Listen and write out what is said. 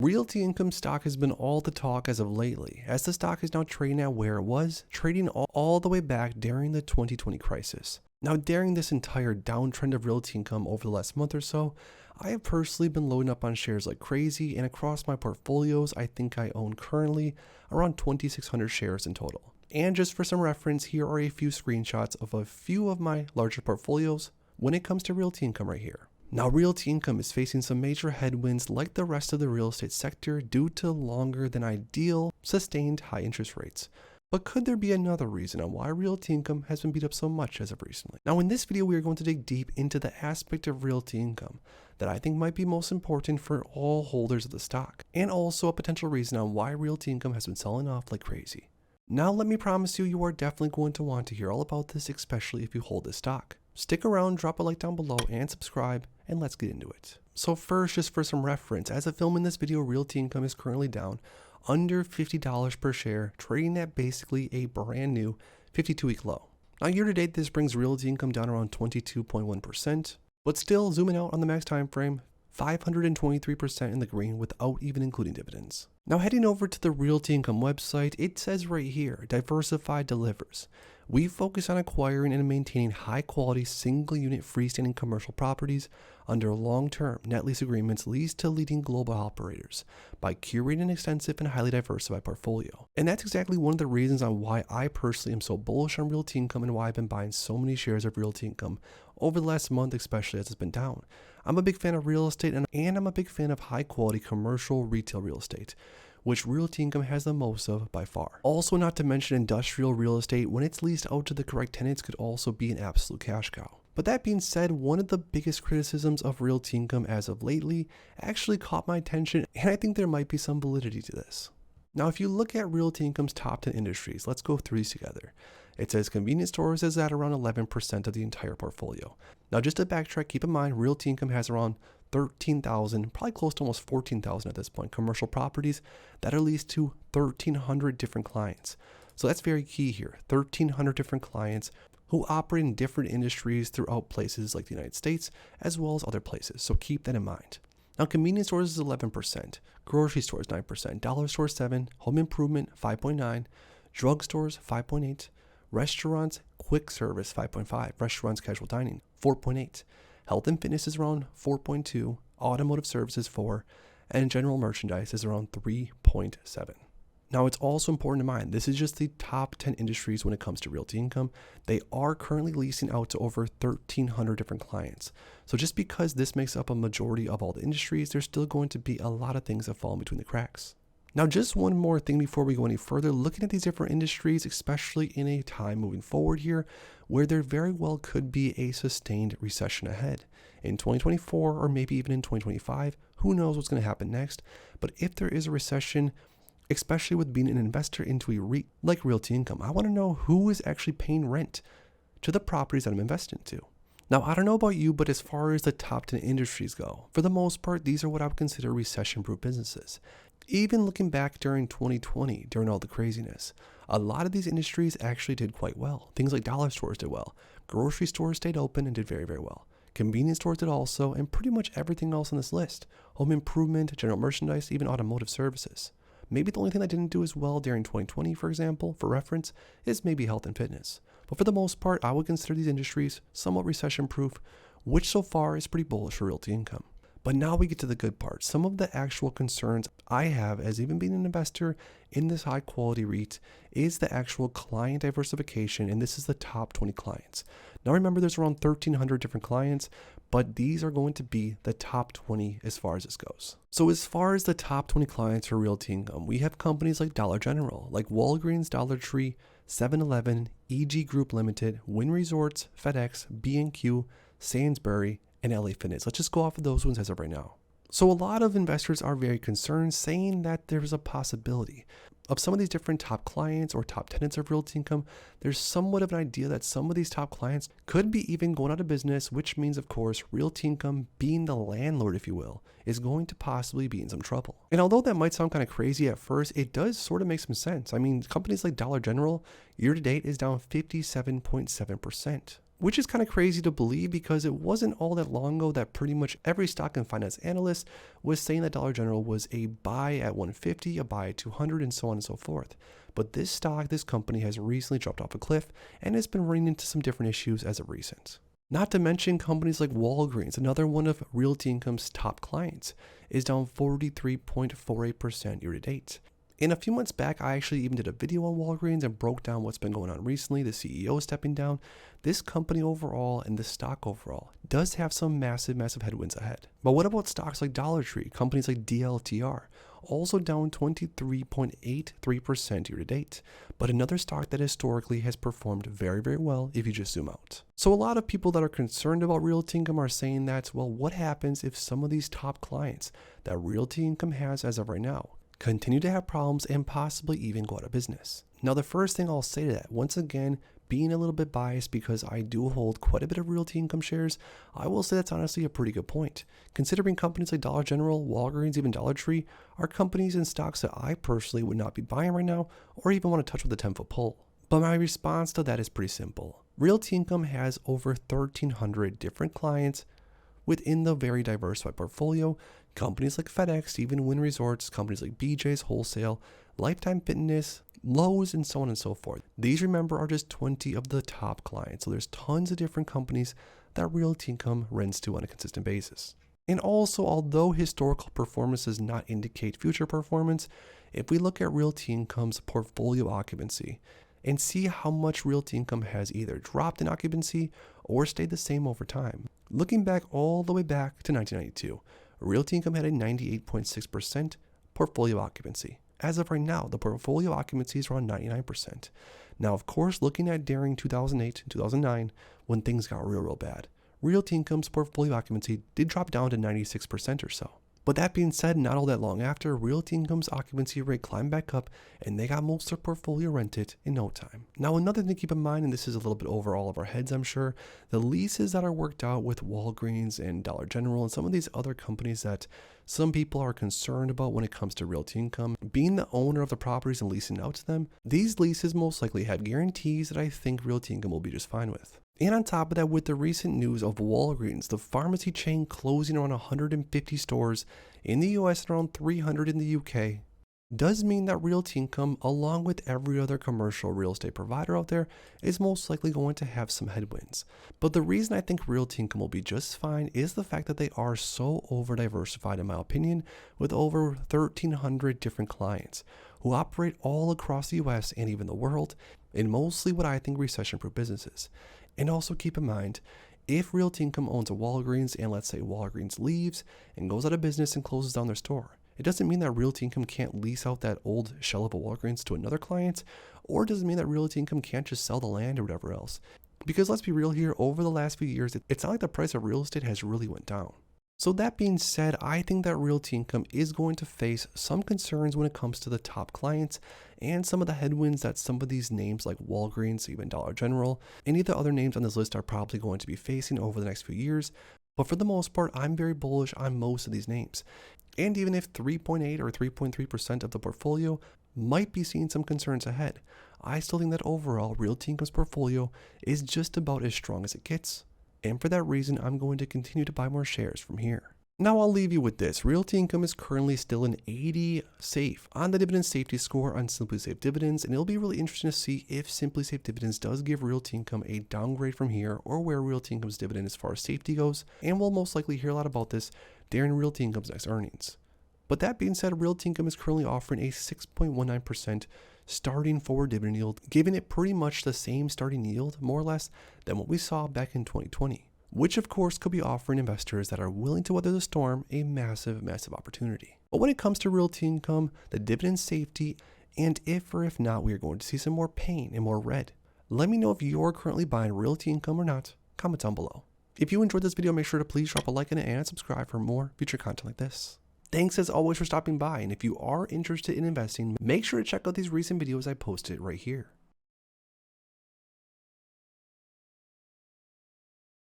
Realty Income stock has been all the talk as of lately, as the stock is now trading at where it was, trading all the way back during the 2020 crisis. Now, during this entire downtrend of Realty Income over the last month or so, I have personally been loading up on shares like crazy, and across my portfolios, I think I own currently around 2,600 shares in total. And just for some reference, here are a few screenshots of a few of my larger portfolios when it comes to Realty Income right here. Now, Realty Income is facing some major headwinds like the rest of the real estate sector due to longer than ideal sustained high interest rates. But could there be another reason on why Realty Income has been beat up so much as of recently? Now, in this video, we are going to dig deep into the aspect of Realty Income that I think might be most important for all holders of the stock, and also a potential reason on why Realty Income has been selling off like crazy. Now, let me promise you, you are definitely going to want to hear all about this, especially if you hold this stock. Stick around, drop a like down below, and subscribe, and let's get into it. So first, just for some reference, as of filming this video, Realty Income is currently down under $50 per share, trading at basically a brand new 52-week low. Now, year to date, this brings Realty Income down around 22.1%, but still zooming out on the max time frame, 523% in the green without even including dividends. Now, heading over to the Realty Income website, it says right here, diversified delivers. We focus on acquiring and maintaining high-quality, single-unit freestanding commercial properties under long-term net lease agreements leased to leading global operators by curating an extensive and highly diversified portfolio. And that's exactly one of the reasons on why I personally am so bullish on Realty Income and why I've been buying so many shares of Realty Income over the last month, especially as it's been down. I'm a big fan of real estate, and I'm a big fan of high-quality commercial retail real estate, which Realty Income has the most of by far. Also, not to mention industrial real estate, when it's leased out to the correct tenants, could also be an absolute cash cow. But that being said, one of the biggest criticisms of Realty Income as of lately actually caught my attention, and I think there might be some validity to this. Now, if you look at Realty Income's top 10 industries, let's go through these together. It says convenience stores is at around 11% of the entire portfolio. Now, just to backtrack, keep in mind, Realty Income has around 13,000, probably close to almost 14,000 at this point, commercial properties that are leased to 1,300 different clients. So that's very key here, 1,300 different clients who operate in different industries throughout places like the United States, as well as other places. So keep that in mind. Now, convenience stores is 11%, grocery stores 9%, dollar stores 7%, home improvement 5.9%, drugstores 5.8%, restaurants, quick service 5.5%, restaurants, casual dining 4.8%, health and fitness is around 4.2%, automotive services 4%, and general merchandise is around 3.7%. Now, it's also important to mind, this is just the top 10 industries when it comes to Realty Income. They are currently leasing out to over 1,300 different clients. So just because this makes up a majority of all the industries, there's still going to be a lot of things that fall in between the cracks. Now, just one more thing before we go any further, looking at these different industries, especially in a time moving forward here, where there very well could be a sustained recession ahead. In 2024, or maybe even in 2025, who knows what's going to happen next, but if there is a recession, especially with being an investor into a REIT like Realty Income, I want to know who is actually paying rent to the properties that I'm investing into. Now, I don't know about you, but as far as the top 10 industries go, for the most part, these are what I would consider recession-proof businesses. Even looking back during 2020, during all the craziness, a lot of these industries actually did quite well. Things like dollar stores did well. Grocery stores stayed open and did very, very well. Convenience stores did also, and pretty much everything else on this list. Home improvement, general merchandise, even automotive services. Maybe the only thing that didn't do as well during 2020, for example, for reference, is maybe health and fitness. But for the most part, I would consider these industries somewhat recession-proof, which so far is pretty bullish for Realty Income. But now we get to the good part. Some of the actual concerns I have as even being an investor in this high quality REIT is the actual client diversification, and this is the top 20 clients. Now remember, there's around 1,300 different clients, but these are going to be the top 20 as far as this goes. So as far as the top 20 clients for Realty Income, we have companies like Dollar General, like Walgreens, Dollar Tree, 7-Eleven, EG Group Limited, Wynn Resorts, FedEx, B&Q, Sainsbury, and LA Fitness. Let's just go off of those ones as of right now. So a lot of investors are very concerned, saying that there's a possibility of some of these different top clients or top tenants of Realty Income. There's somewhat of an idea that some of these top clients could be even going out of business, which means, of course, Realty Income, being the landlord, if you will, is going to possibly be in some trouble. And although that might sound kind of crazy at first, it does sort of make some sense. I mean, companies like Dollar General, year to date, is down 57.7%. which is kind of crazy to believe because it wasn't all that long ago that pretty much every stock and finance analyst was saying that Dollar General was a buy at 150, a buy at 200, and so on and so forth. But this stock, this company has recently dropped off a cliff and has been running into some different issues as of recent. Not to mention companies like Walgreens, another one of Realty Income's top clients, is down 43.48% year to date. And a few months back, I actually even did a video on Walgreens and broke down what's been going on recently, the CEO stepping down. This company overall and the stock overall does have some massive headwinds ahead. But what about stocks like Dollar Tree, companies like DLTR, also down 23.83% year to date, but another stock that historically has performed very well if you just zoom out. So a lot of people that are concerned about Realty Income are saying that, well, what happens if some of these top clients that Realty Income has as of right now continue to have problems and possibly even go out of business? Now, the first thing I'll say to that, once again, being a little bit biased because I do hold quite a bit of Realty Income shares, I will say that's honestly a pretty good point. Considering companies like Dollar General, Walgreens, even Dollar Tree are companies and stocks that I personally would not be buying right now or even want to touch with a 10-foot pole. But my response to that is pretty simple. Realty Income has over 1,300 different clients within the very diversified portfolio. Companies like FedEx, even Wynn Resorts, companies like BJ's Wholesale, Lifetime Fitness, Lowe's, and so on and so forth. These, remember, are just 20 of the top clients. So there's tons of different companies that Realty Income rents to on a consistent basis. And also, although historical performance does not indicate future performance, if we look at Realty Income's portfolio occupancy and see how much Realty Income has either dropped in occupancy or stayed the same over time. Looking back all the way back to 1992, Realty Income had a 98.6% portfolio occupancy. As of right now, the portfolio occupancy is around 99%. Now, of course, looking at during 2008 and 2009, when things got real bad, Realty Income's portfolio occupancy did drop down to 96% or so. But that being said, not all that long after, Realty Income's occupancy rate climbed back up and they got most of their portfolio rented in no time. Now, another thing to keep in mind, and this is a little bit over all of our heads, I'm sure, the leases that are worked out with Walgreens and Dollar General and some of these other companies that some people are concerned about when it comes to Realty Income, being the owner of the properties and leasing out to them, these leases most likely have guarantees that I think Realty Income will be just fine with. And on top of that, with the recent news of Walgreens, the pharmacy chain closing around 150 stores in the US and around 300 in the UK, does mean that Realty Income, along with every other commercial real estate provider out there, is most likely going to have some headwinds. But the reason I think Realty Income will be just fine is the fact that they are so over-diversified, in my opinion, with over 1,300 different clients who operate all across the US and even the world in mostly what I think recession-proof businesses. And also keep in mind, if Realty Income owns a Walgreens and let's say Walgreens leaves and goes out of business and closes down their store, it doesn't mean that Realty Income can't lease out that old shell of a Walgreens to another client, or it doesn't mean that Realty Income can't just sell the land or whatever else. Because let's be real here, over the last few years, it's not like the price of real estate has really went down. So that being said, I think that Realty Income is going to face some concerns when it comes to the top clients and some of the headwinds that some of these names like Walgreens, even Dollar General, any of the other names on this list are probably going to be facing over the next few years. But for the most part, I'm very bullish on most of these names. And even if 3.8 or 3.3% of the portfolio might be seeing some concerns ahead, I still think that overall Realty Income's portfolio is just about as strong as it gets. And for that reason, I'm going to continue to buy more shares from here. Now I'll leave you with this. Realty Income is currently still an 80 safe on the dividend safety score on Simply Safe Dividends, and it'll be really interesting to see if Simply Safe Dividends does give Realty Income a downgrade from here or where Realty Income's dividend as far as safety goes, and we'll most likely hear a lot about this during Realty Income's next earnings. But that being said, Realty Income is currently offering a 6.19% starting forward dividend yield, giving it pretty much the same starting yield, more or less, than what we saw back in 2020. Which of course could be offering investors that are willing to weather the storm a massive opportunity. But when it comes to Realty Income, the dividend safety, and if or if not we are going to see some more pain and more red, let me know if you're currently buying Realty Income or not. Comment down below. If you enjoyed this video, make sure to please drop a like in it and subscribe for more future content like this. Thanks as always for stopping by, and if you are interested in investing, make sure to check out these recent videos I posted right here.